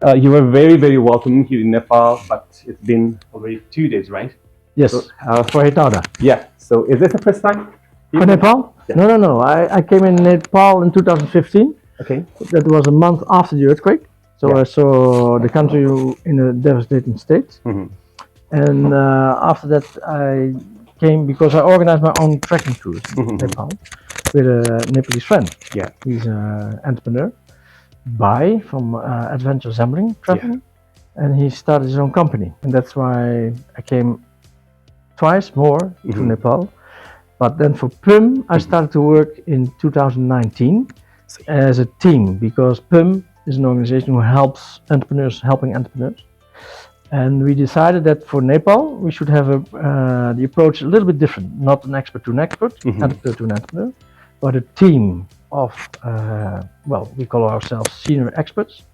You were very, very welcome here in Nepal, but it's been already 2 days, right? Yes, So, for Hitada. yeah. So is this the first time? For Nepal? Yeah. No. I came in Nepal in 2015. Okay. That was a month after the earthquake. So Yeah. I saw the country in a devastating state. And after that, I came because I organized my own trekking tours in Nepal with a Nepalese friend. Yeah. He's an entrepreneur, Bai from Adventure Sampling Traveling, and he started his own company. And that's why I came twice more to Nepal. But then for PUM, I started to work in 2019 as a team because PUM is an organization who helps entrepreneurs, helping entrepreneurs. And we decided that for Nepal, we should have the approach a little bit different, not an expert to an expert, entrepreneur to an entrepreneur, but a team of, we call ourselves senior experts.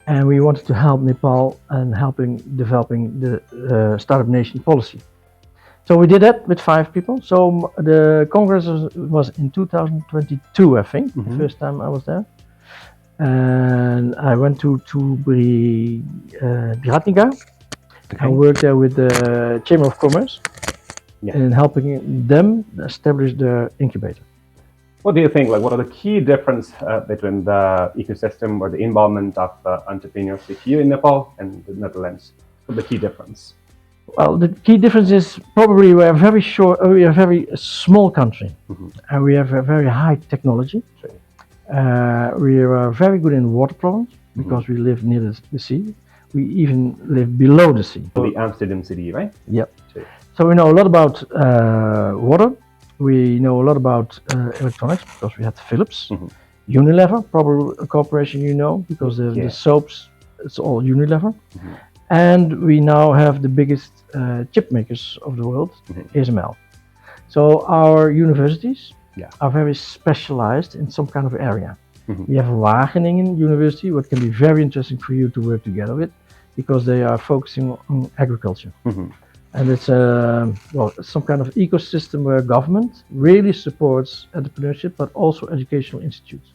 And we wanted to help Nepal and helping developing the Startup Nation policy. So we did that with 5 people. So the Congress was in 2022, I think, the first time I was there. And I went to Biratniga. I worked there with the Chamber of Commerce and helping them establish their incubator. What do you think? Like, what are the key difference between the ecosystem or the involvement of entrepreneurs here in Nepal and the Netherlands? What's the key difference? Well, the key difference is probably we are a very small country, and we have a very high technology. We are very good in water problems because we live near the sea. We even live below the sea. The Amsterdam city, right? Yep. So we know a lot about water. We know a lot about electronics because we had Philips, Unilever, probably a corporation you know because the soaps, it's all Unilever. And we now have the biggest chip makers of the world, ASML. So our universities are very specialized in some kind of area. We have Wageningen University, what can be very interesting for you to work together with, because they are focusing on agriculture. And it's some kind of ecosystem where government really supports entrepreneurship, but also educational institutes.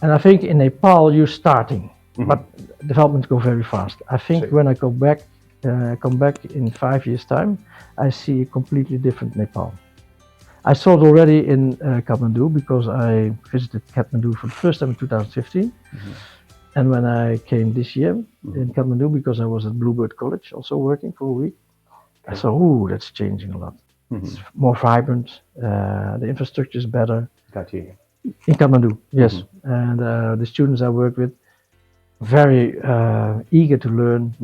And I think in Nepal you're starting. But developments go very fast. I think when I come back in 5 years' time, I see a completely different Nepal. I saw it already in Kathmandu because I visited Kathmandu for the first time in 2015. And when I came this year in Kathmandu because I was at Bluebird College also working for a week, I saw, that's changing a lot. It's more vibrant, the infrastructure is better. Got you. In Kathmandu, yes. And the students I work with, very eager to learn.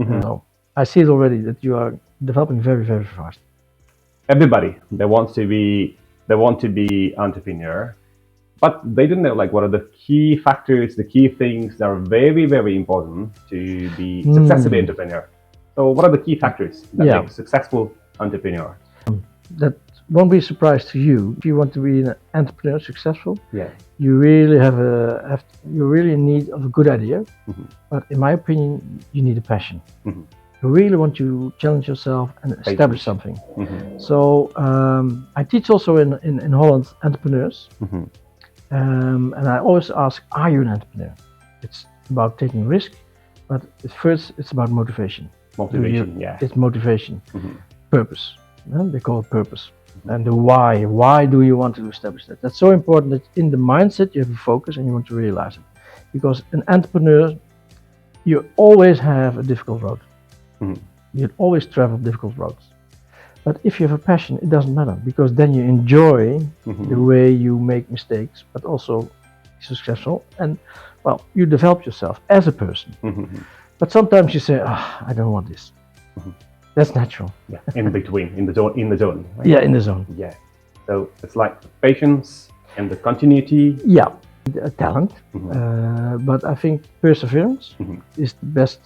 I see it already that you are developing very, very fast. Everybody they want to be entrepreneur, but they don't know like what are the key factors, the key things that are very, very important to be successful entrepreneur. So what are the key factors that make a successful entrepreneur? That won't be a surprise to you. If you want to be an entrepreneur successful, you really you really need a good idea. But in my opinion, you need a passion. You really want to challenge yourself and establish something. So I teach also in Holland entrepreneurs, and I always ask, are you an entrepreneur? It's about taking risk, but first it's about motivation. It's motivation, purpose. They call it purpose. And the why. Why do you want to establish that? That's so important that in the mindset you have a focus and you want to realize it. Because an entrepreneur, you always have a difficult road. You always travel difficult roads. But if you have a passion, it doesn't matter because then you enjoy the way you make mistakes, but also successful. And you develop yourself as a person. But sometimes you say, I don't want this. That's natural. In between, in the zone. Right? Yeah, in the zone. Yeah. So it's like patience and the continuity. Yeah, talent. But I think perseverance is the best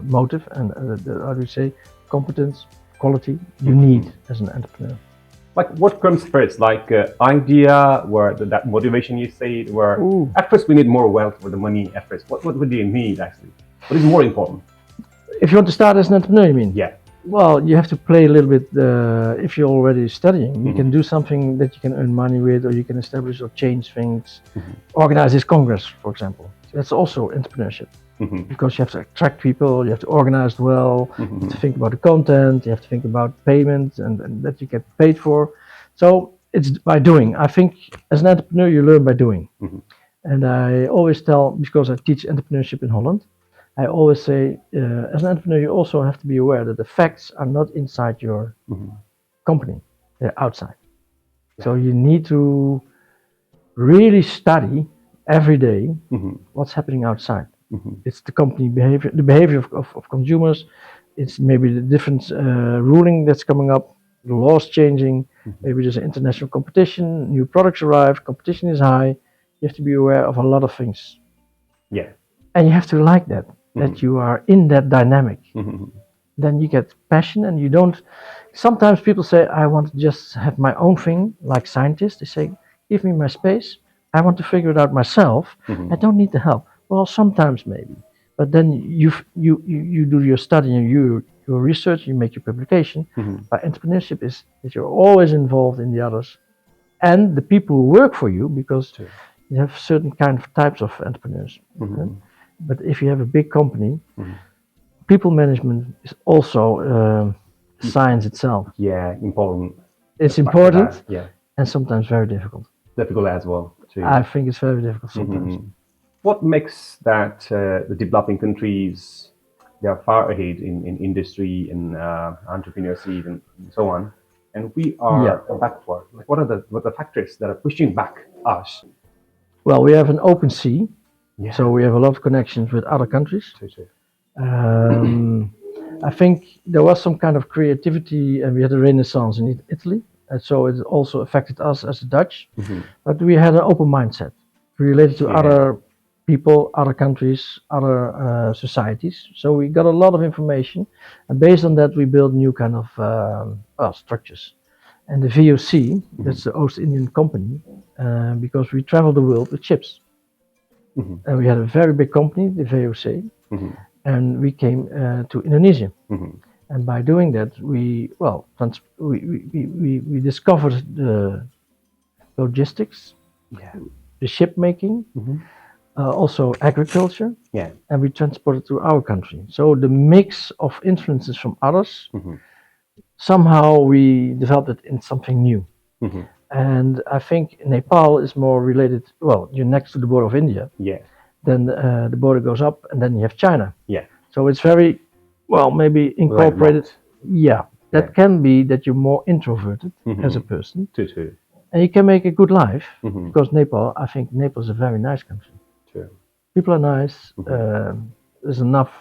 motive and how do you say, competence, quality you need as an entrepreneur. Like what comes first? Like idea, where that motivation you said, where at first we need more wealth for the money at first. What do you need actually? What is more important? If you want to start as an entrepreneur, you mean? Yeah. Well, you have to play a little bit, if you're already studying, you can do something that you can earn money with, or you can establish or change things, organize this congress, for example. That's also entrepreneurship. Mm-hmm. Because you have to attract people, you have to organize it well, you have to Mm-hmm. think about the content, you have to think about payment and that you get paid for. So it's by doing. I think as an entrepreneur, you learn by doing. Mm-hmm. And I always tell, because I teach entrepreneurship in Holland, I always say, as an entrepreneur, you also have to be aware that the facts are not inside your Mm-hmm. company, they're outside. So you need to really study every day Mm-hmm. what's happening outside. Mm-hmm. It's the company behavior, the behavior of consumers. It's maybe the different ruling that's coming up, the laws changing. Maybe there's an international competition, new products arrive, competition is high. You have to be aware of a lot of things. Yeah. And you have to like that, that you are in that dynamic. Mm-hmm. Then you get passion and you don't. Sometimes people say, I want to just have my own thing, like scientists. They say, give me my space. I want to figure it out myself. Mm-hmm. I don't need the help. Well, sometimes maybe. But then you do your study and your research, you make your publication. Mm-hmm. But entrepreneurship is that you're always involved in the others and the people who work for you, because True. you have certain kind of types of entrepreneurs. Mm-hmm. But if you have a big company, Mm-hmm. people management is also science itself. Yeah, important. It's aspect of important that. Yeah, and sometimes very difficult. difficult as well. Too. I think it's very difficult sometimes. Mhm. What makes that the developing countries, they are far ahead in industry and entrepreneurship and so on, and we are backward? Like, what are the factors that are pushing back us? Well, we have an open sea, Yeah. so we have a lot of connections with other countries. True. I think there was some kind of creativity, and we had a renaissance in Italy, and so it also affected us as the Dutch. Mhm. But we had an open mindset related to Yeah. other people, other countries, other societies. So we got a lot of information, and based on that, we built new kind of structures. And the VOC, that's the Oost Indian company, because we traveled the world with ships. Mhm. And we had a very big company, the VOC, Mhm. and we came to Indonesia. Mhm. And by doing that, we discovered the logistics, Yeah. the ship making, Mhm. also agriculture, Yeah. and we transported to our country. So the mix of influences from others, Mhm. somehow we developed it in something new. Mhm. And I think Nepal is more related. Well, you're next to the border of India. Yeah. Then the border goes up, and then you have China. Yeah. So it's very well, maybe incorporated. Yeah, that Yeah. can be that you're more introverted Mhm. as a person, True. and you can make a good life Mhm. because Nepal. I think Nepal is a very nice country. True. People are nice. There's enough.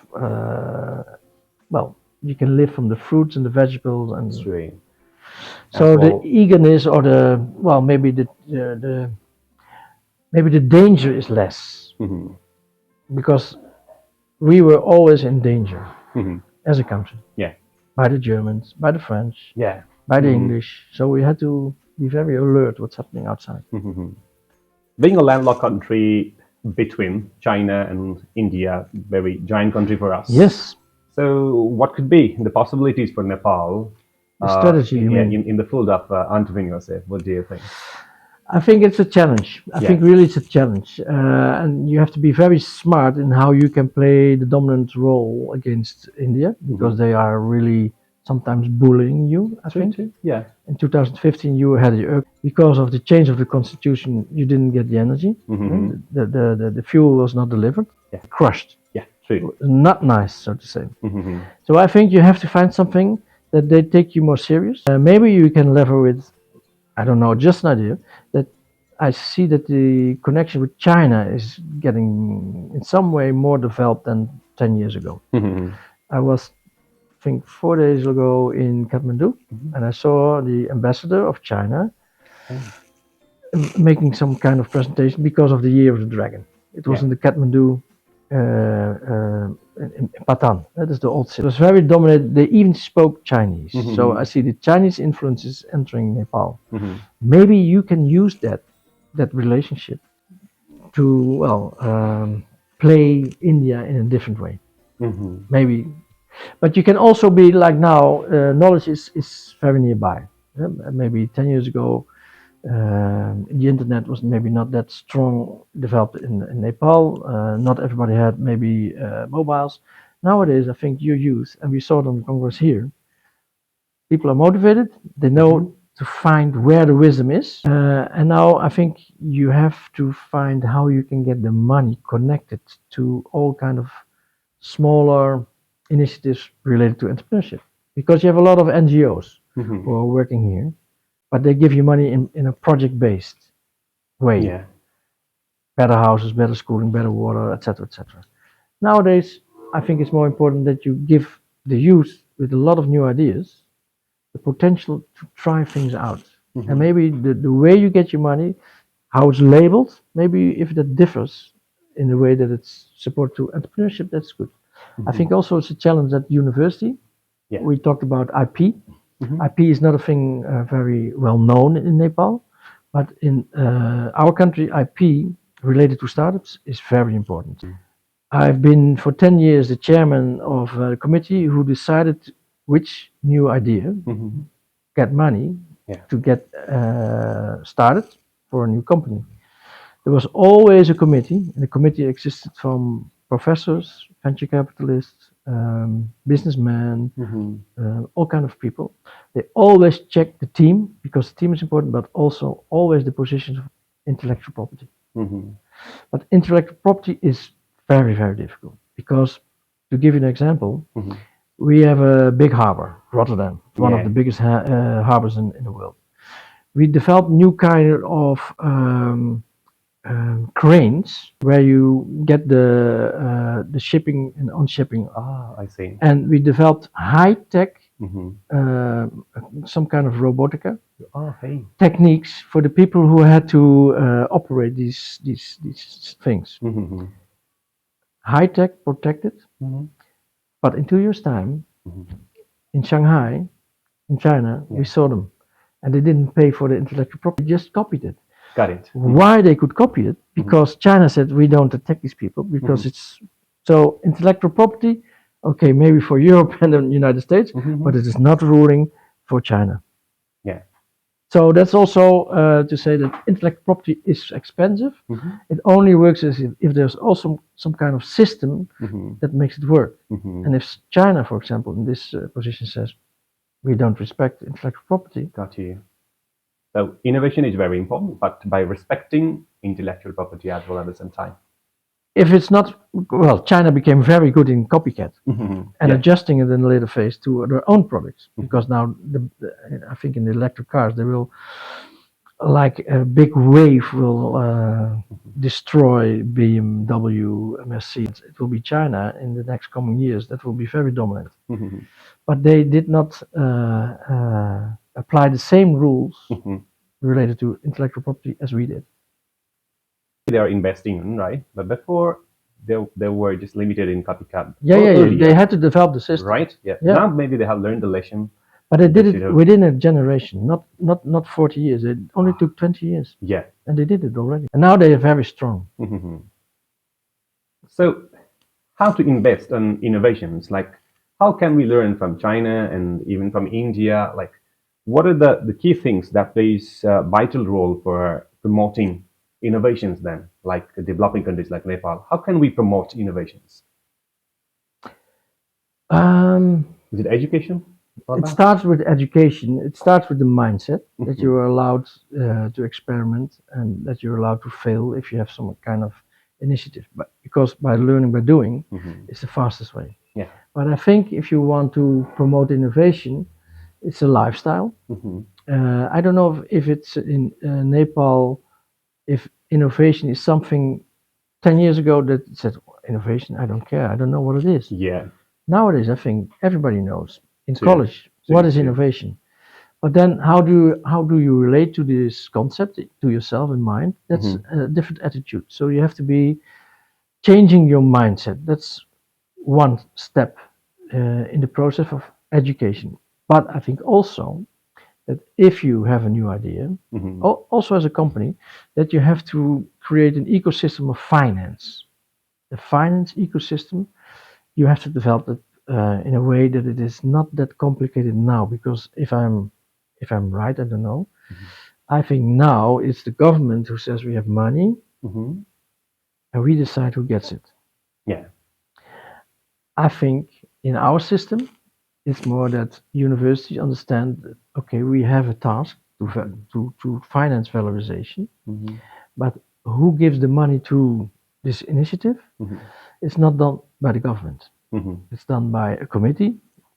Well, you can live from the fruits and the vegetables, and True. so As the well. eagerness or the well, maybe the danger is less Mhm. because we were always in danger Mhm. as a country. Yeah. By the Germans, by the French, Yeah. by the Mhm. English. So we had to be very alert what's happening outside. Mhm. Being a landlocked country between China and India, very giant country for us. Yes, So, what could be the possibilities for Nepal? the strategy, you mean? in the field of entrepreneurship? What do you think? I think it's a challenge. I think really it's a challenge. And you have to be very smart in how you can play the dominant role against India because they are really sometimes bullying you, I think. Yeah. In 2015, you had because of the change of the constitution, you didn't get the energy. Mhm. The fuel was not delivered. Yeah. Crushed. Yeah. True. Not nice, so to say. Mhm. So I think you have to find something that they take you more serious. Maybe you can level with, I don't know, just an idea that I see that the connection with China is getting in some way more developed than 10 years ago. Mhm. I was, I think, 4 days ago in Kathmandu, and I saw the ambassador of China making some kind of presentation because of the Year of the Dragon. It was in the Kathmandu in Patan. That is the old city. It was very dominated. They even spoke Chinese. So I see the Chinese influences entering Nepal. Maybe you can use that relationship to play India in a different way. Maybe, but you can also be like now. Knowledge is very nearby. Maybe 10 years ago, The internet was maybe not that strong developed in Nepal. Not everybody had maybe mobiles. Nowadays, I think your youth, and we saw it on the Congress here, people are motivated. They know to find where the wisdom is. And now I think you have to find how you can get the money connected to all kind of smaller initiatives related to entrepreneurship. Because you have a lot of NGOs who are working here, but they give you money in a project-based way. Yeah. Better houses, better schooling, better water, etc., etc. Nowadays, I think it's more important that you give the youth with a lot of new ideas the potential to try things out. And maybe the way you get your money, how it's labeled, maybe if that differs in the way that it's support to entrepreneurship, that's good. I think also it's a challenge at university. Yeah. We talked about IP. IP is not a thing very well known in Nepal, but in our country, IP related to startups is very important. I've been for 10 years the chairman of a committee who decided which new idea get money to get started for a new company. There was always a committee, and the committee existed from professors, venture capitalists, businessmen, all kind of people. They always check the team because the team is important, but also always the positions of intellectual property. But intellectual property is very, very difficult because, to give you an example, we have a big harbor, Rotterdam, one of the biggest harbors in the world. We developed new kind of cranes where you get the shipping and unshipping. I see. And we developed high tech, some kind of robotica techniques for the people who had to operate these things. High tech, protected, but in 2 years' time, in Shanghai, in China, we saw them, and they didn't pay for the intellectual property; they just copied it. Got it. Why they could copy it? Because China said we don't attack these people because it's so intellectual property. Okay, maybe for Europe and the United States, but it is not ruling for China. Yeah. So that's also to say that intellectual property is expensive. It only works as if there's also some kind of system that makes it work. And if China, for example, in this position says we don't respect intellectual property. Got you. So innovation is very important, but by respecting intellectual property as well at the same time. If it's not, well, China became very good in copycat and adjusting it in a later phase to their own products. Because now, I think in the electric cars, they will, like a big wave will destroy BMW, Mercedes. It will be China in the next coming years that will be very dominant. But they did not apply the same rules related to intellectual property as we did. They are investing in, right? But before, they were just limited in copycat. They had to develop the system. Right? Yeah. Now maybe they have learned the lesson. But they did it within a generation, not 40 years. It only took 20 years. Yeah. And they did it already. And now they are very strong. So, how to invest in innovations? Like, how can we learn from China and even from India? Like, what are the key things that plays a vital role for promoting innovations then, like developing countries like Nepal? How can we promote innovations? Is it education? It starts with education. It starts with the mindset that you are allowed to experiment and that you're allowed to fail if you have some kind of initiative. But because by learning by doing is the fastest way. Yeah. But I think if you want to promote innovation, it's a lifestyle. I don't know if it's in Nepal, if innovation is something 10 years ago that said, innovation, I don't care, I don't know what it is. Yeah. Nowadays, I think everybody knows in college what is innovation. But then how do you relate to this concept to yourself in mind? That's a different attitude. So you have to be changing your mindset. That's one step in the process of education. But I think also that if you have a new idea, also as a company, that you have to create an ecosystem of finance. The finance ecosystem, you have to develop it in a way that it is not that complicated now. Because if I'm right, I don't know, I think now it's the government who says we have money, and we decide who gets it. Yeah. I think in our system, it's more that universities understand that, okay, we have a task to finance valorization, but who gives the money to this initiative? It's not done by the government. It's done by a committee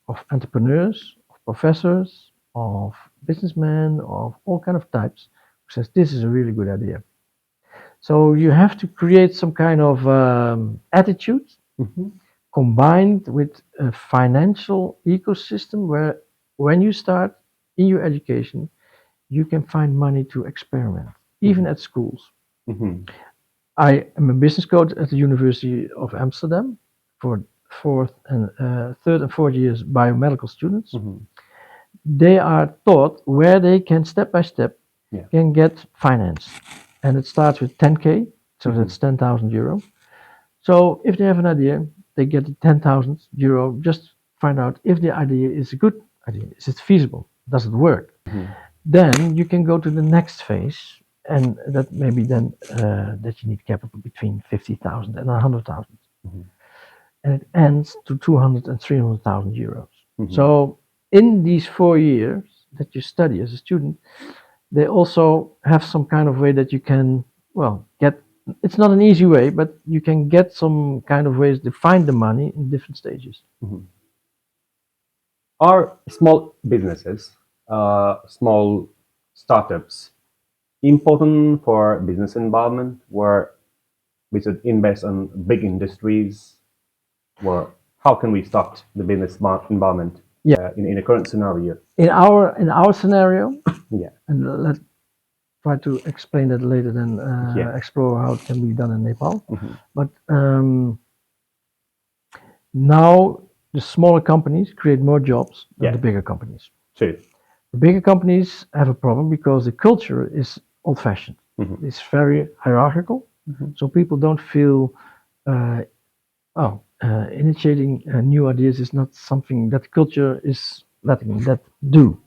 of entrepreneurs, of professors, of businessmen, of all kind of types, who says this is a really good idea. So you have to create some kind of attitude combined with a financial ecosystem where when you start in your education, you can find money to experiment, even at schools. I am a business coach at the University of Amsterdam for third and fourth years biomedical students. They are taught where they can step by step can get finance, and it starts with 10K, so that's 10,000 euro. So if they have an idea, they get 10,000 euro. Just find out if the idea is a good idea. Is it feasible? Does it work? Then you can go to the next phase, and that maybe then that you need capital between 50,000 and 100,000, and it ends to 200 and 300,000 euros. So in these 4 years that you study as a student, they also have some kind of way that you can get. It's not an easy way, but you can get some kind of ways to find the money in different stages. Are small businesses, small startups, important for business environment where we should invest on big industries? Where how can we start the business environment in the current scenario? In our scenario, Yeah. and let's try to explain that later, then explore how it can be done in Nepal. But now the smaller companies create more jobs than the bigger companies. True. The bigger companies have a problem because the culture is old-fashioned. It's very hierarchical, so people don't feel initiating new ideas is not something that culture is letting that do.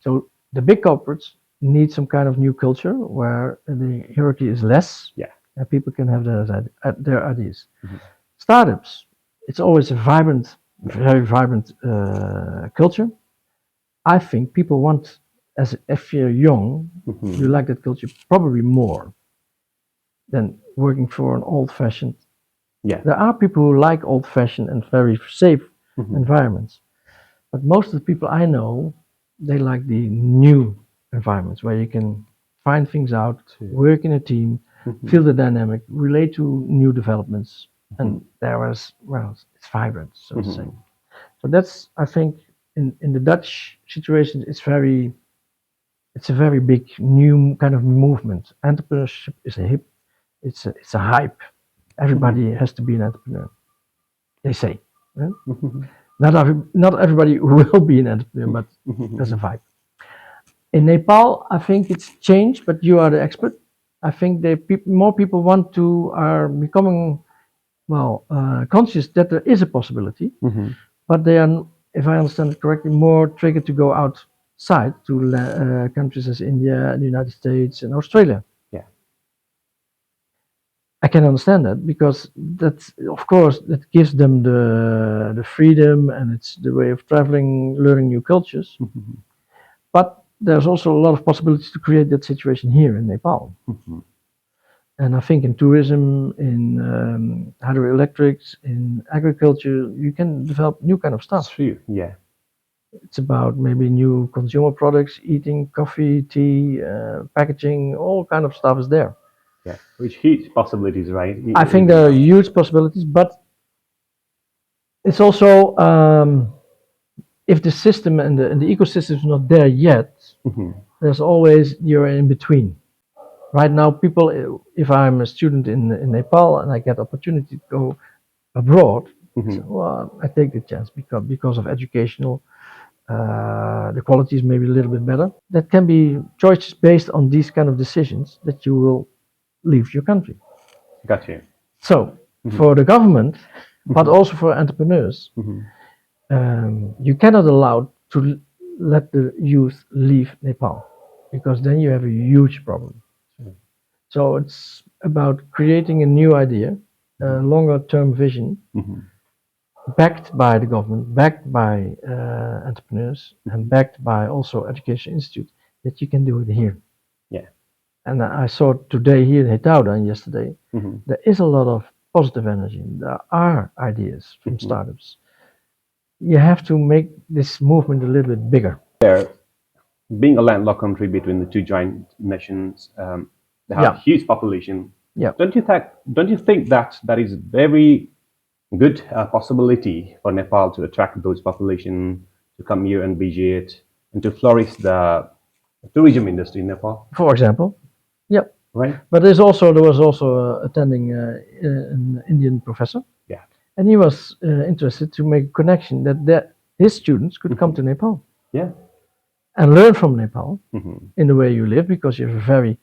So the big corporates need some kind of new culture where the hierarchy is less, and people can have their ideas. Startups, it's always a very vibrant culture. I think people want, as if you're young, you like that culture probably more than working for an old-fashioned. There are people who like old-fashioned and very safe environments, but most of the people I know, they like the new environments where you can find things out, work in a team, feel the dynamic, relate to new developments, and it's vibrant, so to say. So that's, I think, in the Dutch situation, it's a very big new kind of movement. Entrepreneurship is it's a hype. Everybody has to be an entrepreneur, they say. Right? Not everybody will be an entrepreneur, but there's a vibe. In Nepal, I think it's changed, but you are the expert. I think more people are becoming conscious that there is a possibility, but they are, if I understand it correctly, more triggered to go outside to countries as India, the United States, and Australia. I can understand that because that's, of course, that gives them the freedom, and it's the way of traveling, learning new cultures. But there's also a lot of possibilities to create that situation here in Nepal. And I think in tourism, in hydroelectrics, in agriculture, you can develop new kind of stuff. It's about maybe new consumer products, eating, coffee, tea, packaging, all kind of stuff is there. Which huge possibilities, right? I think there are huge possibilities, but it's also if the system and the ecosystem is not there yet, there's always you're in between. Right now, people, if I'm a student in Nepal and I get opportunity to go abroad, so, I take the chance because of educational, the quality is maybe a little bit better. That can be choices based on these kind of decisions that you will leave your country. Got you. So for the government, but also for entrepreneurs, you cannot allow to let the youth leave Nepal. because then you have a huge problem. So it's about creating a new idea, a longer term vision, backed by the government, backed by entrepreneurs, and backed by also education institute, that you can do it here. Yeah. And I saw today here in Hetauda and yesterday, there is a lot of positive energy. There are ideas from startups. You have to make this movement a little bit bigger. There, being a landlocked country between the two giant nations, they have a huge population. Yeah. Don't you think that that is very good possibility for Nepal to attract those population to come here and visit and to flourish the tourism industry in Nepal? For example, yeah. Right. But there was also attending an Indian professor. Yeah. And he was interested to make a connection that his students could come to Nepal. Yeah. And learn from Nepal in the way you live, because you have a very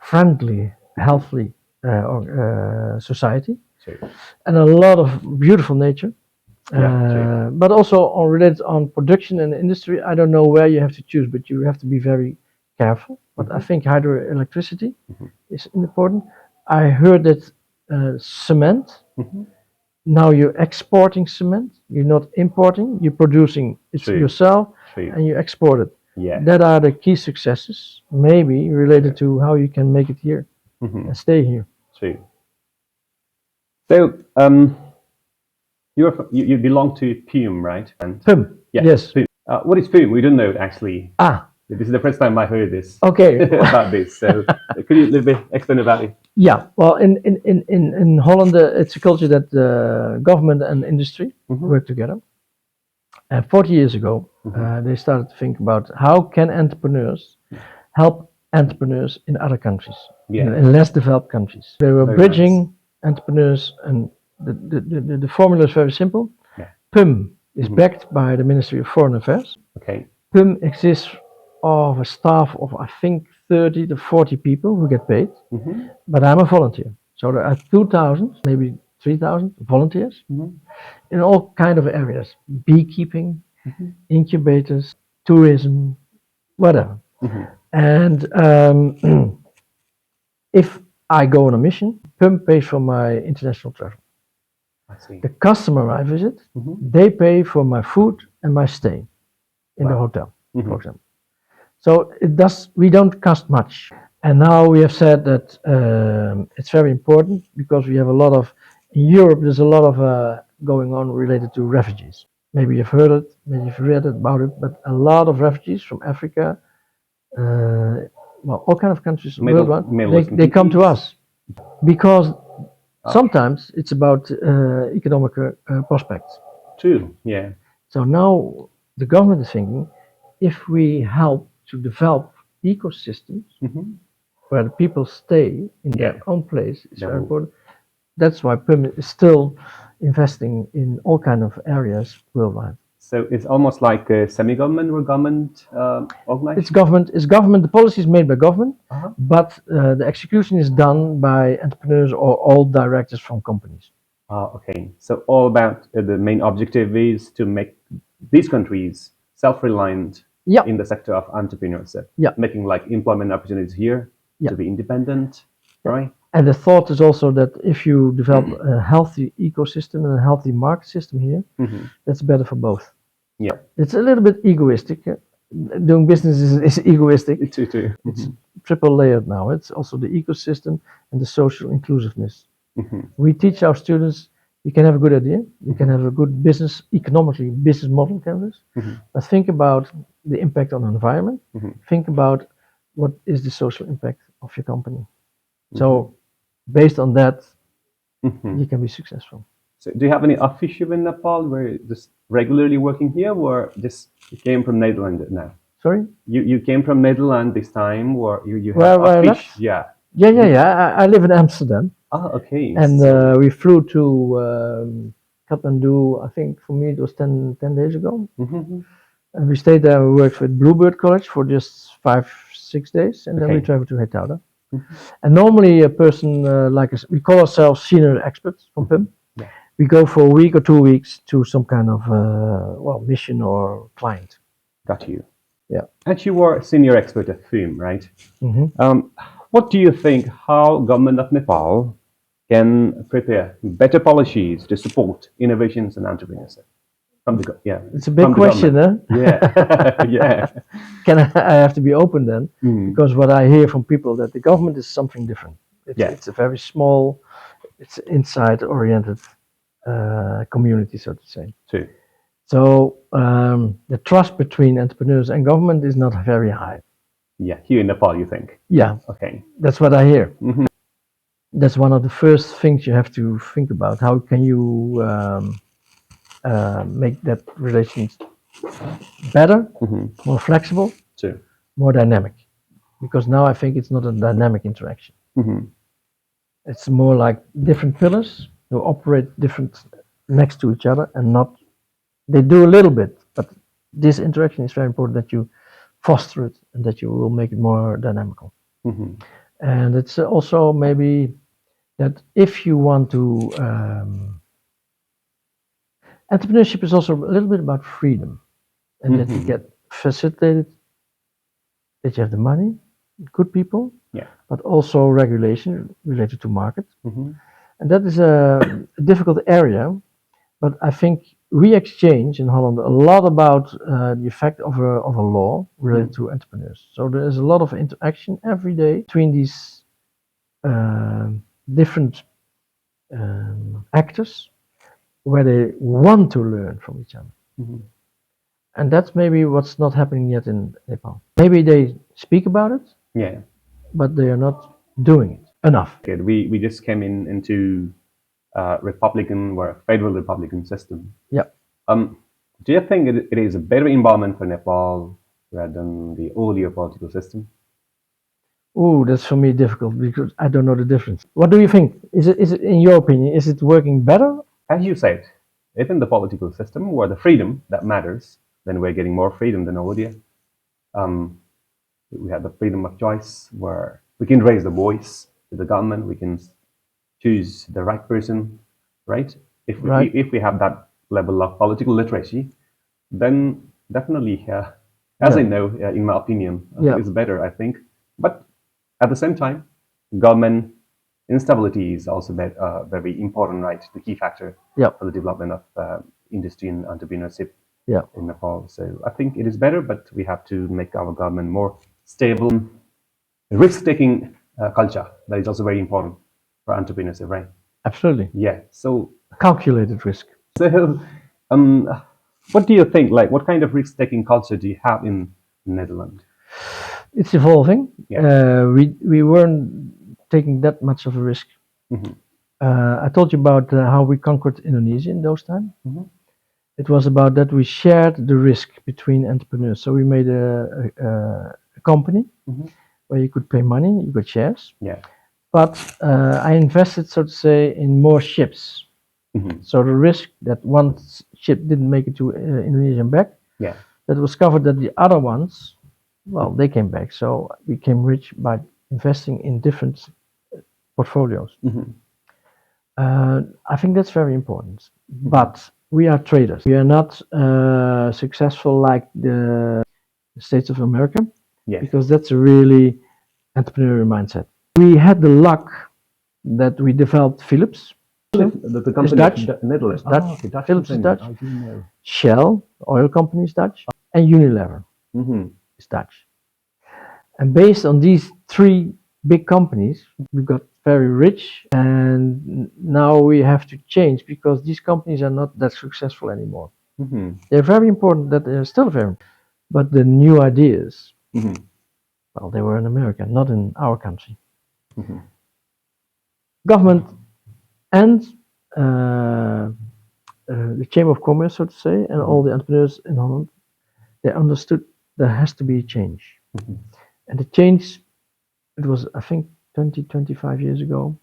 friendly, healthy society, and a lot of beautiful nature. But also related on production and industry. I don't know where you have to choose, but you have to be very careful. But I think hydroelectricity is important. I heard that cement. Now you're exporting cement. You're not importing. You're producing it yourself, and you export it. Yeah. That are the key successes, maybe related to how you can make it here and stay here. True. So, you belong to PUM, right? And PUM. Yeah, yes. PUM. What is PUM? We don't know it actually. This is the first time I heard this. Okay. About this. So, could you a little bit explain about it? Yeah. Well, in Holland, it's a culture that government and industry work together. And 40 years ago, they started to think about how can entrepreneurs help entrepreneurs in other countries, in less developed countries. They were bridging entrepreneurs, and the formula is very simple. PUM is backed by the Ministry of Foreign Affairs. Okay. PUM exists of a staff of, I think, 30 to 40 people who get paid, but I'm a volunteer. So there are 2,000, maybe 3,000 volunteers in all kind of areas: beekeeping, incubators, tourism, whatever. And if I go on a mission, PUM pays for my international travel. I see. The customer I visit, they pay for my food and my stay in the hotel, for example. So we don't cost much. And now we have said that it's very important, because we have a lot of, in Europe, there's a lot of going on related to refugees. Maybe you've heard it, maybe you've read about it, but a lot of refugees from Africa, all kind of countries worldwide, they come to us, because sometimes it's about economic prospects. True, yeah. So now the government is thinking, if we help to develop ecosystems where the people stay in their own place, it's very important. That's why PUM is still investing in all kind of areas worldwide. So it's almost like a semi-government or government organization? It's government. The policy is made by government, but the execution is done by entrepreneurs or all directors from companies. Okay. So all about the main objective is to make these countries self-reliant in the sector of entrepreneurship. Making like employment opportunities here to be independent, right? And the thought is also that if you develop a healthy ecosystem and a healthy market system here, that's better for both. Yeah. It's a little bit egoistic. Doing business is egoistic. It's triple layered now. It's also the ecosystem and the social inclusiveness. We teach our students, you can have a good idea, you can have a good business, economically business model, but think about the impact on the environment. Think about what is the social impact of your company. So based on that, you can be successful. So do you have any office in Nepal where you're just regularly working here, or just you came from Netherlands now? Sorry? You came from Netherlands this time, or you have office? Yeah. I live in Amsterdam. Okay. And we flew to Kathmandu, I think for me it was 10 days ago. And we stayed there, we worked with Bluebird College for just 5-6 days, and then we traveled to Hetauda. And normally a person like us, we call ourselves senior experts from PUM. We go for a week or 2 weeks to some kind of mission or client. Got you. Yeah. And you are a senior expert at PUM, right? Hmm. What do you think how government of Nepal can prepare better policies to support innovations and entrepreneurship from the It's a big question, government? huh? Yeah, yeah. I have to be open then, Mm. because what I hear from people that the government is something different. Yeah, It's a very small, it's inside-oriented community, so to say. true. So the trust between entrepreneurs and government is not very high. Yeah, here in Nepal, you think? Yeah, Okay. that's what I hear. Hmm. That's one of the first things you have to think about. How can you make that relation better, Hmm. more flexible, True. more dynamic? Because now I think it's not a dynamic interaction. Hmm. It's more like different pillars who operate different next to each other, and not they do a little bit, but this interaction is very important that you foster it and that you will make it more dynamical. Hmm. And it's also maybe that if you want to, entrepreneurship is also a little bit about freedom, and that you Hmm. get facilitated, that you have the money, good people, Yeah. but also regulation related to market. Hmm. And that is a difficult area, but I think we exchange in Holland a lot about the effect of a law related to entrepreneurs. So there is a lot of interaction every day between these uh, different actors where they want to learn from each other. Hmm. And that's maybe what's not happening yet in Nepal. Maybe they speak about it, Yeah. but they are not doing it enough. Good. We just came into Republican or a federal Republican system. Yeah. Um, do you think it is a better environment for Nepal rather than the earlier political system? Oh, that's for me difficult because I don't know the difference. What do you think? Is it in your opinion, is it working better? As you said, if in the political system where the freedom that matters, then we're getting more freedom than earlier. Um, we have the freedom of choice where we can raise the voice to the government, we can choose the right person, right? Right? If we have that level of political literacy, then definitely, as Yeah. I know, in my opinion, Yeah. it's better, I think. But at the same time, government instability is also very important, right? The key factor Yeah. for the development of industry and entrepreneurship Yeah. in Nepal. So I think it is better, but we have to make our government more stable. Risk-taking culture that is also very important for entrepreneurship, right? Absolutely. Yeah. Calculated risk. So, um, what do you think? Like, what kind of risk-taking culture do you have in Netherlands? It's evolving. Yeah. We weren't taking that much of a risk. Hmm. I told you about how we conquered Indonesia in those times. Hmm. It was about that we shared the risk between entrepreneurs. So we made a company Hmm. where you could pay money, you got shares. Yeah. But I invested, so to say, in more ships. Hmm. So the risk that one ship didn't make it to Indonesia and back, Yeah. that was covered that the other ones, well, they came back. So we became rich by investing in different portfolios. Hmm. I think that's very important. But we are traders. We are not successful like the States of America, Yeah. because that's a really entrepreneurial mindset. We had the luck that we developed Philips. The company Dutch. Netherlands. Dutch. Okay, Dutch Philips is company. Dutch. I do know. Shell, oil company, is Dutch, and Unilever Hmm. is Dutch. And based on these three big companies, we got very rich, and now we have to change because these companies are not that successful anymore. Hmm. They're very important, that they're still very, but the new ideas, Hmm. well, they were in America, not in our country. Hmm. Government and uh, the Chamber of Commerce, so to say, and all the entrepreneurs in Holland, they understood there has to be a change. Hmm. And the change, it was, I think, 20, 25 years ago,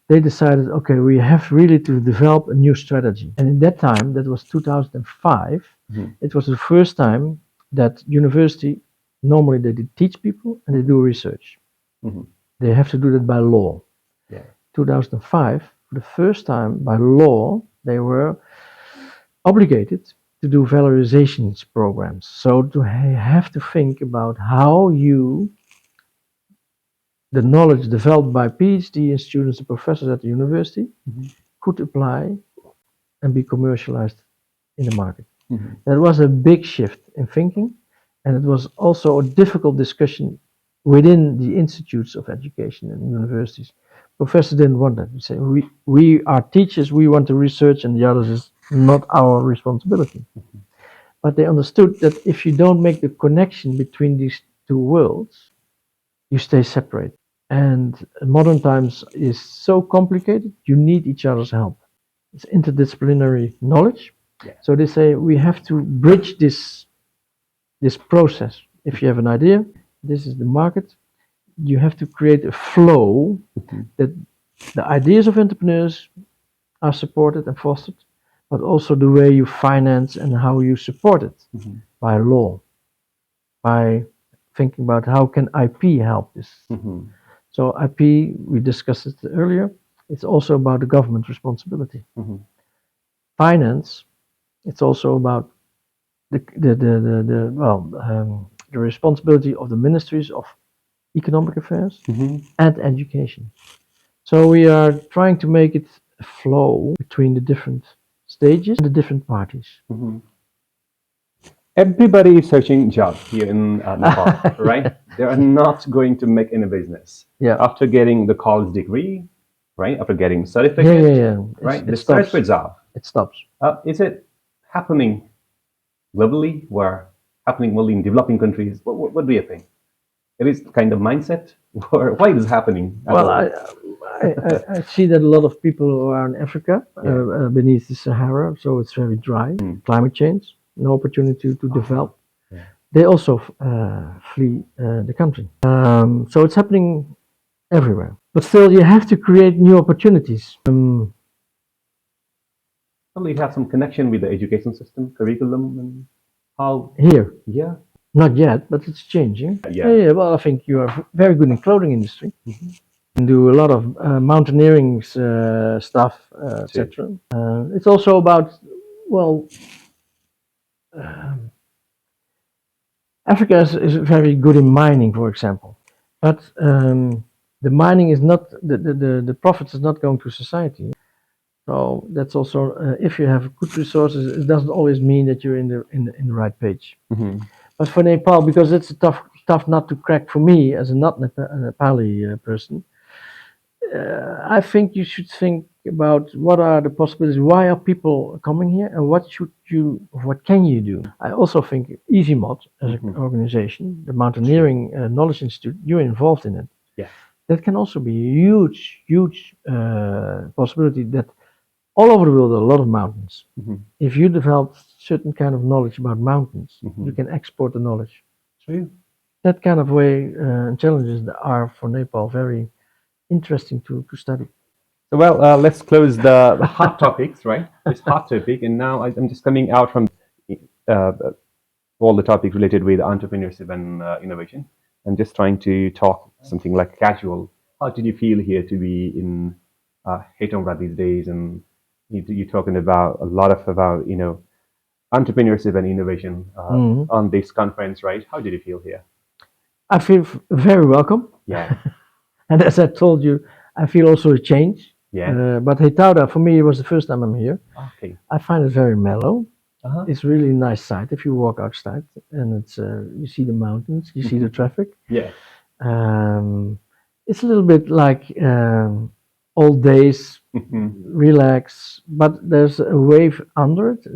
they decided, okay, we have really to develop a new strategy. And in that time, that was 2005, Hmm. it was the first time that university, normally they did teach people and they do research. Hmm. They have to do that by law. Yeah. 2005, for the first time by law, they were obligated to do valorizations programs. So to have to think about how the knowledge developed by PhD students and professors at the university could apply and be commercialized in the market. That was a big shift in thinking, and it was also a difficult discussion within the institutes of education and universities. Professors didn't want that. They say, we are teachers, we want to research, and the others is not our responsibility. But they understood that if you don't make the connection between these two worlds, you stay separate. And modern times is so complicated, you need each other's help. It's interdisciplinary knowledge. Yeah. So they say we have to bridge this process. If you have an idea, this is the market, you have to create a flow that the ideas of entrepreneurs are supported and fostered, but also the way you finance and how you support it by law, by thinking about how can IP help this. So IP, we discussed it earlier, it's also about the government responsibility. Finance, it's also about the responsibility of the ministries of economic affairs and education. So we are trying to make it a flow between the different stages and the different parties. Everybody is searching job here in Nepal, right? They are not going to make any business. After getting the college degree, right? After getting certificate, right? They search for a job. It stops. Is it happening globally or happening only in developing countries? What do you think? It is kind of mindset, or why is it happening? Well, I see that a lot of people are in Africa, beneath the Sahara, so it's very dry. Climate change, no opportunity to develop. They also flee the country. So it's happening everywhere. But still, you have to create new opportunities. Probably have some connection with the education system, curriculum, and how here. Yeah. Not yet, but it's changing. Yeah. Well, I think you are very good in clothing industry. And do a lot of mountaineering stuff, etc. It's also about, well, Africa is very good in mining, for example, but the mining is not the profits is not going to society. So that's also if you have good resources, it doesn't always mean that you're in the right page. But for Nepal, because it's a tough nut to crack for me as a not Nepali person, I think you should think about what are the possibilities. Why are people coming here, and what can you do? I also think EasyMod as an organization, the Mountaineering Knowledge Institute, you're involved in it. Yeah. That can also be a huge possibility that all over the world there are a lot of mountains. If you develop certain kind of knowledge about mountains, you can export the knowledge. True. That kind of way challenges that are for Nepal very interesting to study. So, well, let's close the hot topics, right? This hot topic, and now I'm just coming out from all the topics related with entrepreneurship and innovation. I'm just trying to talk something like casual. How did you feel here to be in Hetongra these days? And you're talking about a lot about entrepreneurship and innovation on this conference, right? How did you feel here? I feel very welcome. Yeah. And as I told you, I feel also a change. Yeah. But Hetongra, for me, it was the first time I'm here. Okay. I find it very mellow. It's really a nice sight if you walk outside, and it's you see the mountains, you see the traffic. Yeah. It's a little bit like old days, relax, but there's a wave under it,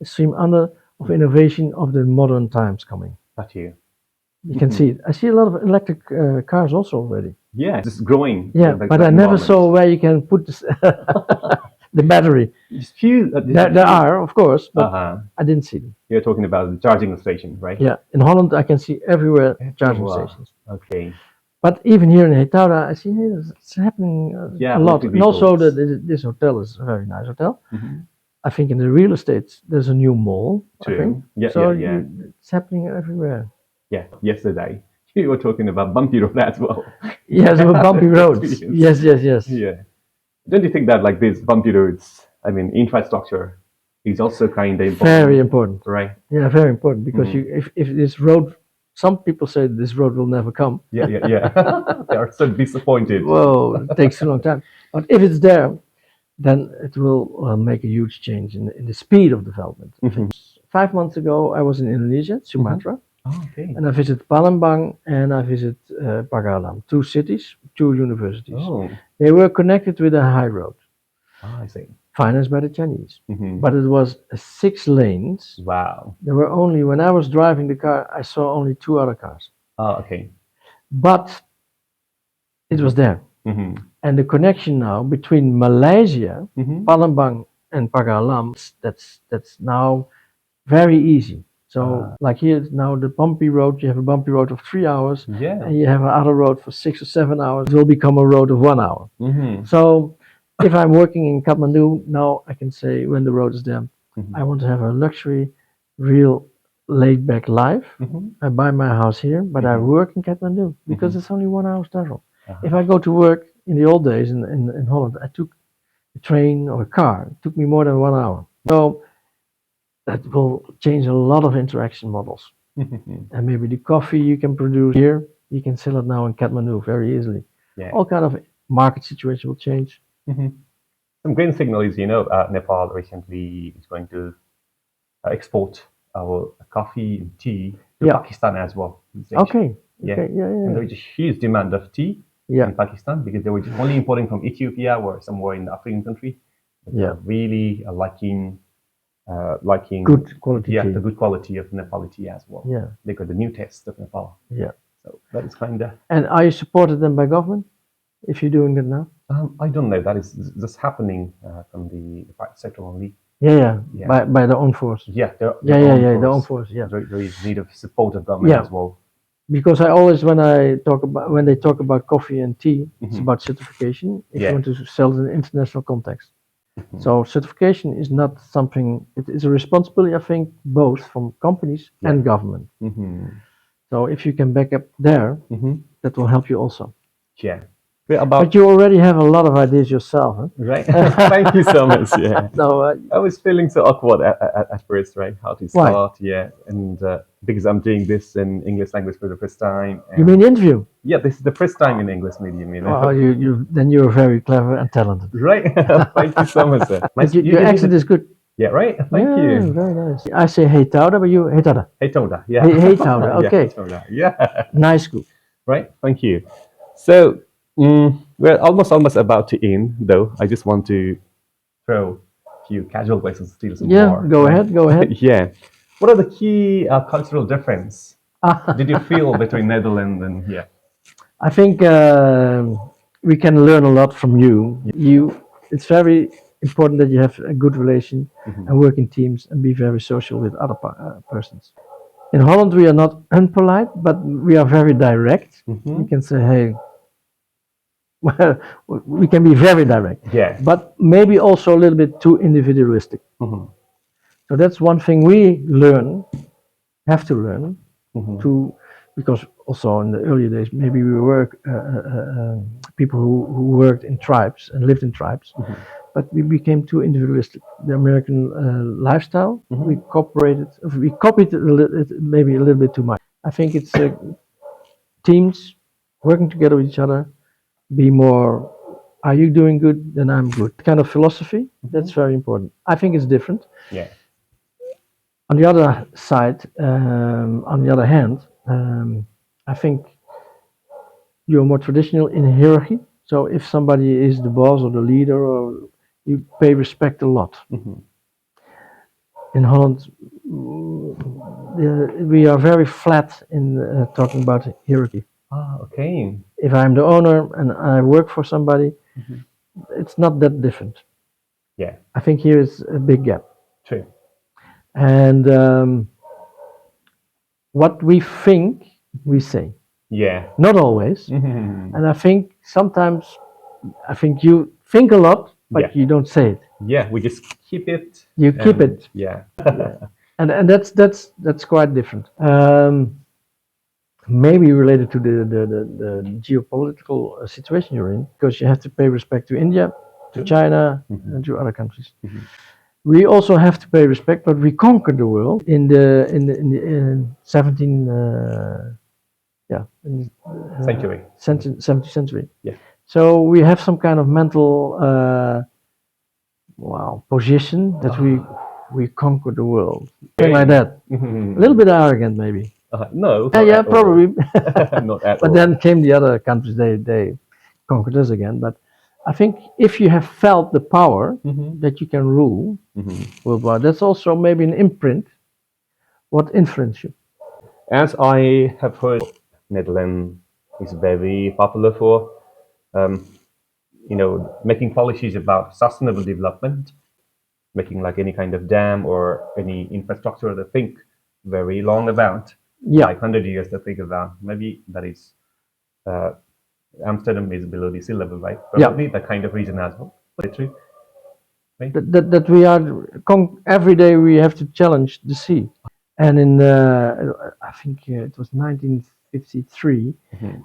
a stream under of innovation of the modern times coming. Got you. You can see it. I see a lot of electric cars also already. Yeah, it's growing. Yeah, but I never saw where you can put this the battery. There are, of course, but I didn't see them. You're talking about the charging station, right? Yeah, in Holland I can see everywhere charging stations. Okay. But even here in Hetongra, I see it's happening a lot. And also this hotel is a very nice hotel. I think in the real estate there's a new mall. True. I think. Yeah, so yeah. It's happening everywhere. Yeah, yesterday you were talking about bumpy road as well. Yes, about bumpy roads. Yes. Yeah. Don't you think that like these bumpy roads, I mean, infrastructure is also kind of important. Very important. Right. Yeah, very important, because if this road, some people say this road will never come. Yeah. They are so disappointed. Whoa, it takes a long time. But if it's there, then it will make a huge change in the speed of development. 5 months ago, I was in Indonesia, Sumatra, Oh, okay. and I visited Palembang and I visited Pagalam, 2 cities, 2 universities. Oh, They were connected with a high road, I see. financed by the Chinese. But it was 6 lanes. Wow. There were only, when I was driving the car, I saw only 2 other cars. Oh, okay. But it was there. And the connection now between Malaysia, Palembang, and Pagalam, that's now very easy. So, like here now, the bumpy road, you have a bumpy road of 3 hours, Yeah. and you have another road for 6 or 7 hours. It will become a road of 1 hour. So, if I'm working in Kathmandu now, I can say when the road is there, I want to have a luxury, real laid-back life. I buy my house here, but I work in Kathmandu because it's only 1 hour's travel. If I go to work in the old days in Holland, I took a train or a car. It took me more than 1 hour. So that will change a lot of interaction models. And maybe the coffee you can produce here, you can sell it now in Kathmandu very easily. Yeah. All kind of market situation will change. Some green signal is, Nepal recently is going to export our coffee and tea to Pakistan as well. Okay. Yeah. Okay. Yeah. And there is a huge demand of tea in Pakistan because they were just only importing from Ethiopia or somewhere in the African country. But they're really liking good quality tea. The good quality of Nepali tea as well. Yeah. They got the new taste of Nepal. Yeah. So that is kind of. And are you supported then by government? If you're doing that now? I don't know. That is just happening from the private sector only. Yeah. By their own force. Yeah. Their own force. Yeah. There is need of support of government as well. Because I always, when they talk about coffee and tea, it's about certification. If you want to sell in an international context. So certification is not something. It is a responsibility, I think, both from companies and government. So if you can back up there, that will help you also. Yeah. But you already have a lot of ideas yourself, huh? Right. Thank you so much. Yeah. No, I was feeling so awkward at first, right? How to start? Why? Yeah, and because I'm doing this in English language for the first time. You mean interview? Yeah, this is the first time in English medium. Oh, then you're very clever and talented. Right. Thank you so much, sir. Your accent is good. Yeah, right. Thank you. Very nice. I say hey Tauda, but you hey Tauda. Hey Tauda. Yeah. Hey Tauda. Okay. Yeah. Nice, good. Right. Thank you. So. We're almost about to end, though. I just want to throw a few casual questions, steal some more. Go ahead. Yeah. What are the key cultural difference did you feel between Netherlands and here? I think we can learn a lot from you. It's very important that you have a good relation and work in teams and be very social with other persons. In Holland, we are not unpolite, but we are very direct. We can say, hey. Well, we can be very direct, but maybe also a little bit too individualistic. So that's one thing we have to learn, because also in the earlier days, maybe we were people who worked in tribes and lived in tribes, but we became too individualistic. The American lifestyle, we copied it maybe a little bit too much. I think it's teams working together with each other. Be more, are you doing good? Then I'm good. Kind of philosophy, that's very important. I think it's different. Yeah. On the other side, on the other hand, I think you're more traditional in hierarchy. So if somebody is the boss or the leader, or you pay respect a lot. In Holland, we are very flat in talking about hierarchy. Okay. If I'm the owner and I work for somebody, it's not that different. Yeah. I think here is a big gap. True. And what we think, we say. Yeah. Not always. And I think sometimes, you think a lot, but you don't say it. Yeah, we just keep it. You keep it. Yeah. And that's quite different. Maybe related to the geopolitical situation you're in, because you have to pay respect to India, to China, and to other countries. We also have to pay respect, but we conquered the world in the 17 in Century. 17th century. Yeah. So we have some kind of mental position that we conquered the world. Something like that. A little bit arrogant, maybe. No. Yeah, probably. Not at But all. then came the other countries. They conquered us again. But I think if you have felt the power that you can rule worldwide, that's also maybe an imprint. What influenced you? As I have heard, Netherlands is very popular for, um, making policies about sustainable development, making like any kind of dam or any infrastructure they think very long about, like 100 years they think about. Maybe that is Amsterdam is below the sea level, right? Probably that kind of region as well. True. Right? That we are every day we have to challenge the sea, and in I think it was 1953,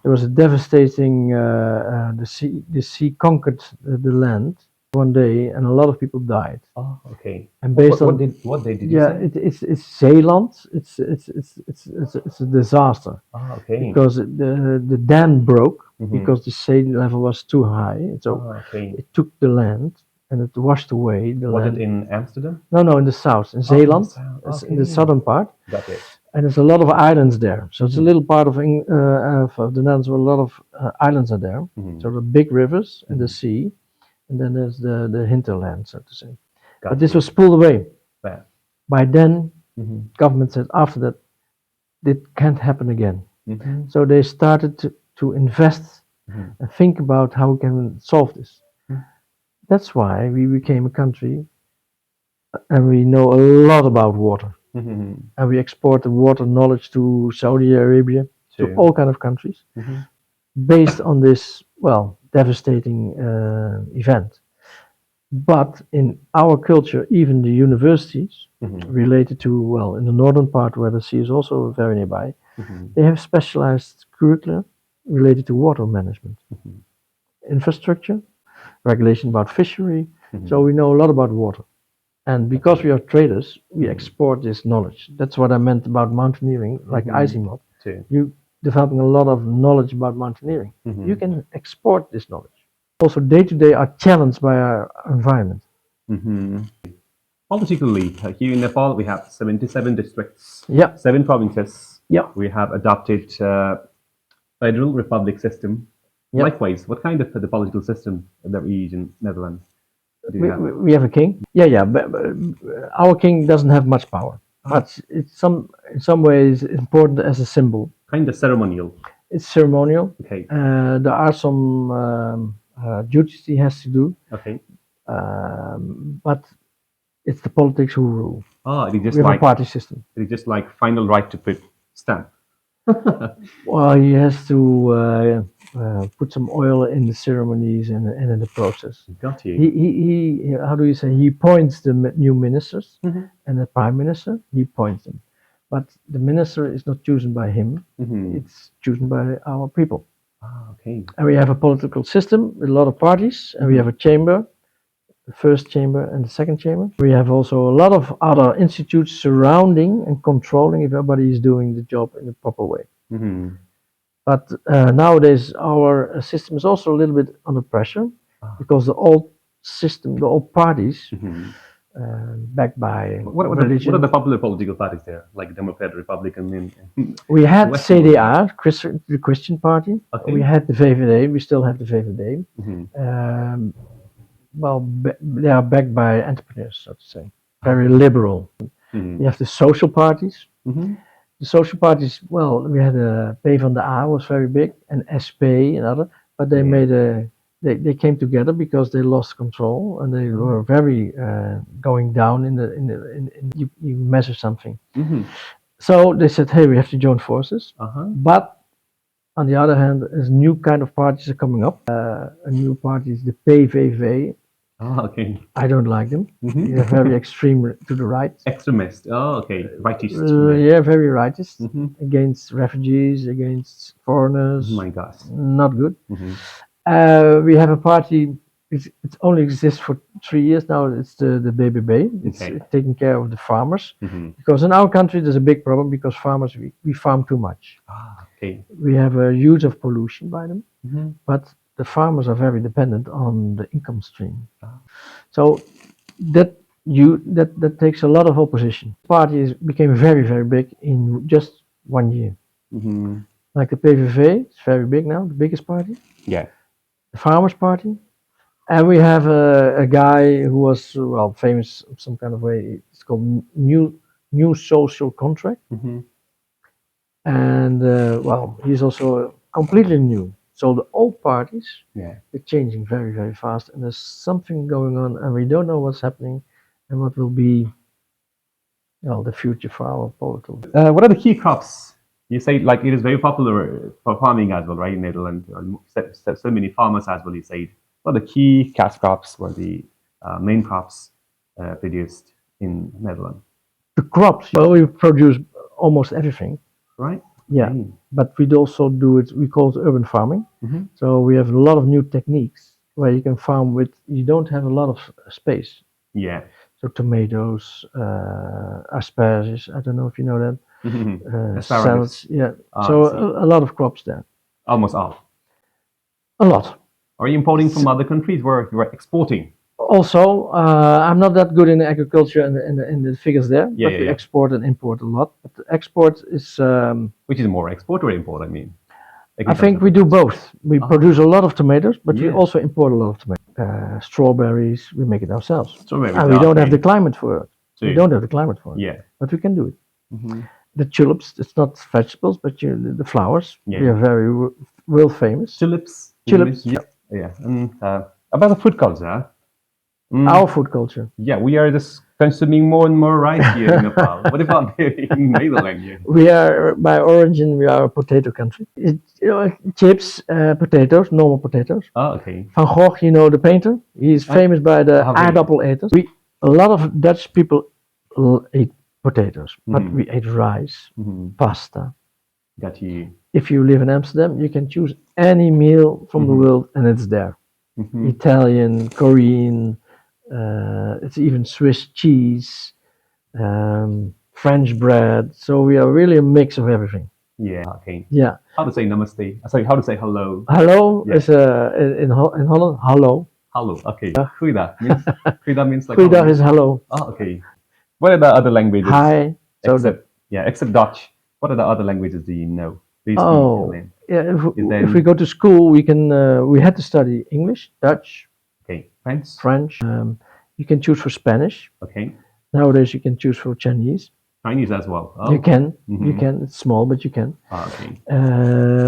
there was a devastating the sea conquered the land one day, and a lot of people died. Oh, okay. And based on what day did you say? it's Zeeland. It's a disaster. Oh, okay. Because the dam broke because the sea level was too high. So it took the land and it washed away the land. Was it in Amsterdam? No, in the south, in Zeeland, in the southern part. Got it. And there's a lot of islands there. So it's a little part of the Netherlands where a lot of islands are there. So the big rivers and the sea, and then there's the hinterland, so to say. But this was pulled away. By then, government said after that, it can't happen again. So they started to invest and think about how we can solve this. That's why we became a country and we know a lot about water. And we export the water knowledge to Saudi Arabia, to all kind of countries, based on this, devastating event. But in our culture, even the universities related to, in the northern part where the sea is also very nearby, they have specialized curricula related to water management, infrastructure, regulation about fishery. So we know a lot about water. And because we are traders, we export this knowledge. That's what I meant about mountaineering, like Icing. You developing a lot of knowledge about mountaineering. You can export this knowledge. Also, day to day are challenged by our environment. Politically, here in Nepal, we have 77 districts, 7 provinces. We have adopted federal republic system. Likewise, what kind of the political system there is in Netherlands? We have a king. But our king doesn't have much power. But it's in some ways important as a symbol. Kind of ceremonial. It's ceremonial. Okay. There are some duties he has to do. Okay. But it's the politics who rule. It is just we have a party system. It is just like final right to put stamp. Well, he has to put some oil in the ceremonies and in the process. Got you. He how do you say? He appoints the new ministers and the prime minister. He appoints them, but the minister is not chosen by him. It's chosen by our people. Okay. And we have a political system with a lot of parties, and we have a chamber, the first chamber and the second chamber. We have also a lot of other institutes surrounding and controlling if everybody is doing the job in the proper way. But nowadays our system is also a little bit under pressure because the old system, the old parties, backed by religion. What are the popular political parties there, like Democrat, Republican? We had CDA, the Christian Party. Okay. We had the VVD. We still have the VVD. They are backed by entrepreneurs, so to say. Very liberal. We have the social parties. The social parties, we had a P van de A was very big, and SP and other, but they made they came together because they lost control and they were very going down you measure something. So they said, hey, we have to join forces. But on the other hand, there's new kind of parties are coming up. A new party is the PVV. Okay. I don't like them. They're very extreme to the right. Extremist. Okay. Rightist. Very rightist. Against refugees, against foreigners. Oh my gosh. Not good. We have a party it only exists for 3 years now. It's the BBB. It's taking care of the farmers, because in our country there's a big problem because farmers we farm too much. We have a use of pollution by them, but the farmers are very dependent on the income stream. So that takes a lot of opposition. Party became very big in just 1 year. Like the PVV, it's very big now, the biggest party. Yeah. The Farmers Party. And we have a guy who was famous in some kind of way. It's called New Social Contract. And he's also completely new. So the old parties, they're changing very fast, and there's something going on, and we don't know what's happening, and what will be, the future for our politics. What are the key crops? You say like it is very popular for farming as well, right? In Netherlands, so many farmers as well. You say what are the key cash crops? What are the main crops produced in Netherlands? The crops. Well, we produce almost everything. Right. Yeah, but we also do it. We call it urban farming. So we have a lot of new techniques where you can farm with. You don't have a lot of space. Yeah. So tomatoes, asparagus. I don't know if you know that. Salads. Yeah. So a lot of crops there. Almost all. A lot. Are you importing from other countries where you are exporting? Also, I'm not that good in agriculture and the figures there, but we export and import a lot. But the export is... Which is more, export or import, I mean? I think we do both. We produce a lot of tomatoes, but we also import a lot of tomatoes. Strawberries, we make it ourselves. Strawberries, and we don't have the climate for it. We don't have the climate for it. Yeah. But we can do it. The tulips, it's not vegetables, but the flowers. We are very world famous. Tulips? Tulips, yeah. And about the food culture, our food culture. Yeah, we are just consuming more and more rice here in Nepal. What about in Netherlands? We are, by origin, we are a potato country. Chips, potatoes, normal potatoes. Oh, okay. Van Gogh, the painter, he's famous by the aardappeleters. A lot of Dutch people eat potatoes, but we ate rice, pasta. Got you. If you live in Amsterdam, you can choose any meal from the world and it's there. Italian, Korean, it's even Swiss cheese, French bread. So we are really a mix of everything. Yeah. Okay. Yeah. How to say namaste? Sorry, how to say hello? Hello is in Holland. Hello. Hello. Okay. Goeiedag means like. Goeiedag is hello. Oh, okay. What are the other languages? Hi. Except Dutch. What are the other languages do you know? If we go to school, we had to study English, Dutch. Okay. French. You can choose for Spanish. Okay. Nowadays you can choose for Chinese. Chinese as well. Oh. You can. You can. It's small, but you can. Okay.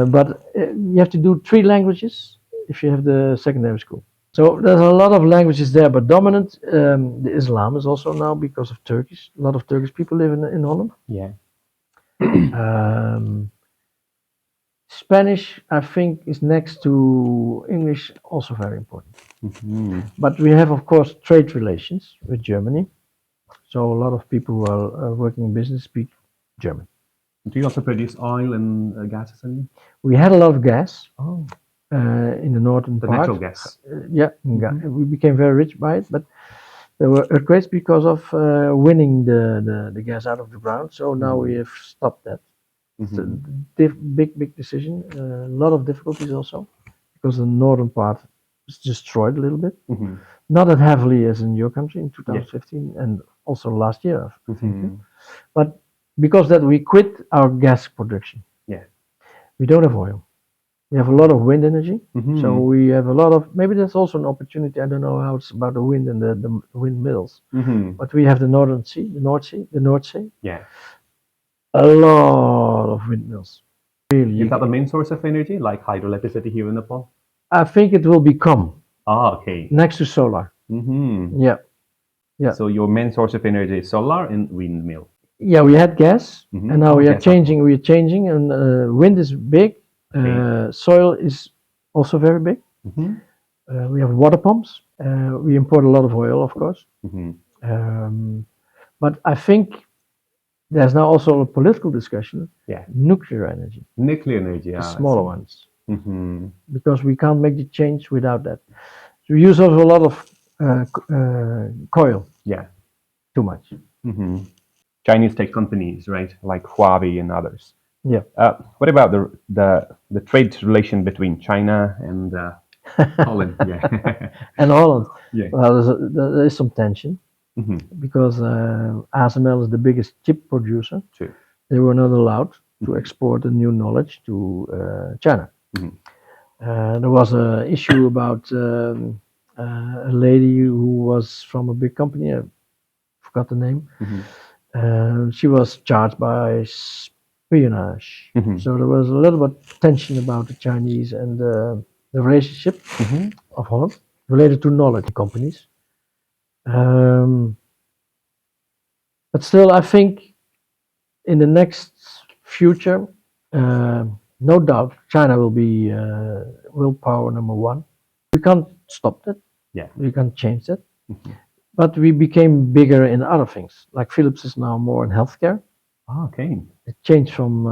But you have to do 3 languages if you have the secondary school. So there's a lot of languages there, but dominant. The Islam is also now because of Turkish. A lot of Turkish people live in Holland. Yeah. Spanish, I think, is next to English, also very important. But we have, of course, trade relations with Germany. So a lot of people who are working in business speak German. Do you also produce oil and gas? We had a lot of gas in the northern part. Natural gas. We became very rich by it, but there were earthquakes because of winning the gas out of the ground. So now we have stopped that. It's a big decision. A lot of difficulties also, because the northern part was destroyed a little bit. Not as heavily as in your country in 2015 and also last year, I think. But because that we quit our gas production. We don't have oil. We have a lot of wind energy. So we have a lot of, maybe that's also an opportunity. I don't know how it's about the wind and the windmills. But we have the North Sea. Yeah. A lot of windmills. Really. Is that the main source of energy, like hydroelectricity here in Nepal? I think it will become. Okay. Next to solar. Yeah. So your main source of energy is solar and windmill. Yeah, we had gas, and now we are changing. We're changing, and wind is big. Soil is also very big. We have water pumps. We import a lot of oil, of course. But I think there's now also a political discussion. Nuclear energy. Nuclear energy, the smaller ones. Because we can't make the change without that. So we use also a lot of coil, Yeah. too much. Chinese tech companies, right, like Huawei and others. Yeah. What about the trade relation between China and Holland? Yeah. And Holland, Yeah. well, there is some tension because ASML is the biggest chip producer. True. They were not allowed to export the new knowledge to China. There was an issue about a lady who was from a big company. I forgot the name. She was charged by espionage. So there was a little bit tension about the Chinese and the relationship of Holland related to knowledge companies. But still, I think in the next future, no doubt, China will be willpower number one. We can't stop that. Yeah. We can't change that. But we became bigger in other things. Like Philips is now more in healthcare. Oh, okay. It changed from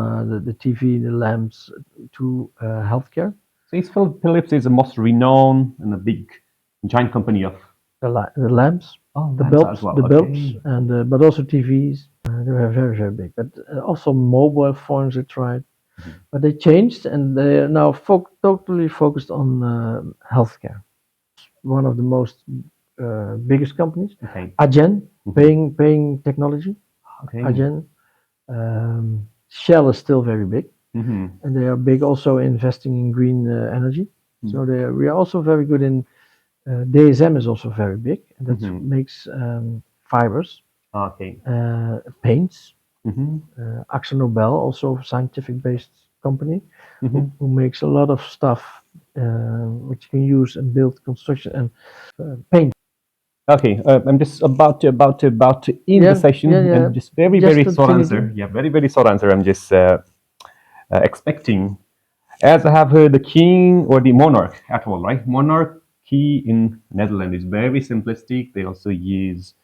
the TV, the lamps to healthcare. So Philips is the most renowned and a big giant company of The lamps, the lamps bulbs, as well. the Okay. bulbs, and but also TVs. They were very, very big. But also mobile phones they tried. But they changed and they are now totally focused on healthcare. One of the most biggest companies. Okay. Agen, paying technology. Okay. Agen. Shell is still very big, and they are big also investing in green energy. So we are also very good in DSM is also very big, and that makes fibers, Okay. paints. Mm-hmm. Axel Nobel, also a scientific-based company, who makes a lot of stuff which you can use and build construction and paint. Okay, I'm just about to end the session, and just very Just short finish answer. it. Yeah, very short answer. I'm just expecting, as I have heard, the king or the monarch at all, right? Monarchy in Netherlands is very simplistic. They also use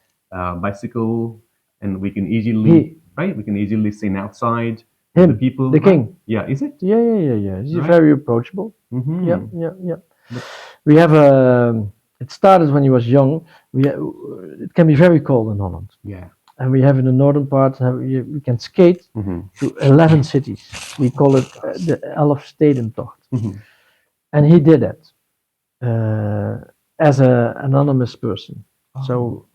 bicycle, and we can easily we can easily sing outside. Him, The people, the king. Yeah, is it? Yeah. He's Right. very approachable. Mm-hmm. Yeah. We have it started when he was young. It can be very cold in Holland. Yeah. And we have in the northern part, we can skate to 11 cities. We call it the 11 Stedentocht. And he did that as an anonymous person. So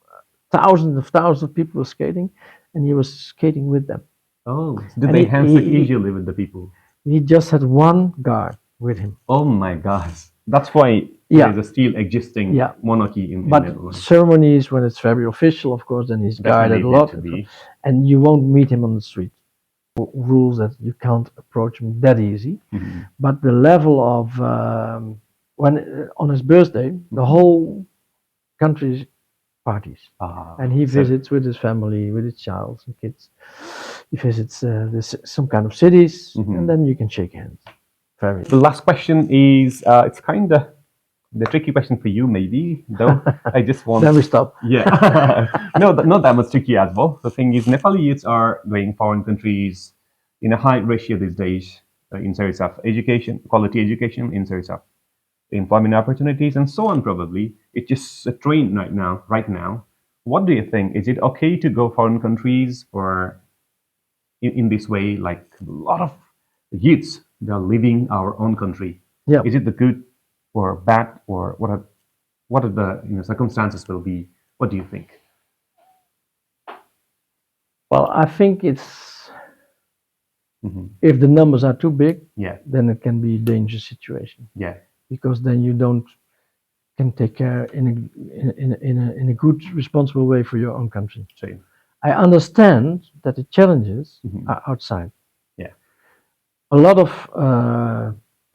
thousands of people were skating, and he was skating with them. Oh, did And they he- handshake he- easily with the people? He just had one guard with him. Oh my gosh. That's why Yeah. there's a still existing Yeah. monarchy in But Netherlands. ceremonies, when it's very official, of course, then he's guided a Definitely lot. to be. And you won't meet him on the street. Rules that you can't approach him that easy. But the level of when on his birthday, the whole country parties, and he visits with his family, with his child and kids. He visits some kind of cities, and then you can shake hands. Very. The last question is it's kind of the tricky question for you, maybe, though. I just want. Then we stop. Yeah. No, not that much tricky as well. The thing is, Nepali youths are going foreign countries in a high ratio these days in terms of education, quality education, in terms of employment opportunities, and so on. Probably it's just a trend right now. What do you think? Is it okay to go foreign countries, or in this way, like a lot of youths, they're leaving our own country? Yeah. Is it the good or bad, or what are the circumstances will be? What do you think? Well, I think it's if the numbers are too big, Yeah. then it can be a dangerous situation. Yeah. Because then you don't can take care in a good, responsible way for your own country. Same. I understand that the challenges are outside. Yeah. A lot of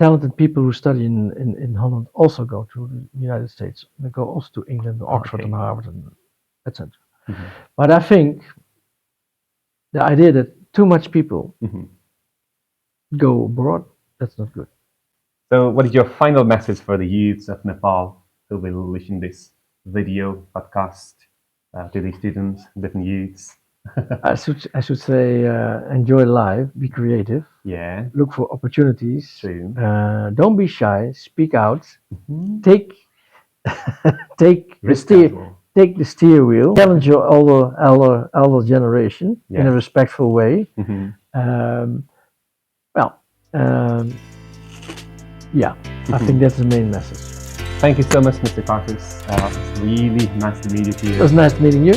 talented people who study in Holland also go to the United States. They go also to England, Oxford, and Harvard, and etc. But I think the idea that too much people go abroad, that's not good. So, what is your final message for the youths of Nepal who will listen this video podcast to the students, different youths? I should say enjoy life, be creative, Yeah. look for opportunities. True. Don't be shy, speak out, take take the steer wheel, challenge your elder generation in a respectful way. I think that's the main message. Thank you so much, Mr. Karthaus. It's really nice to meet you here. It was nice meeting you.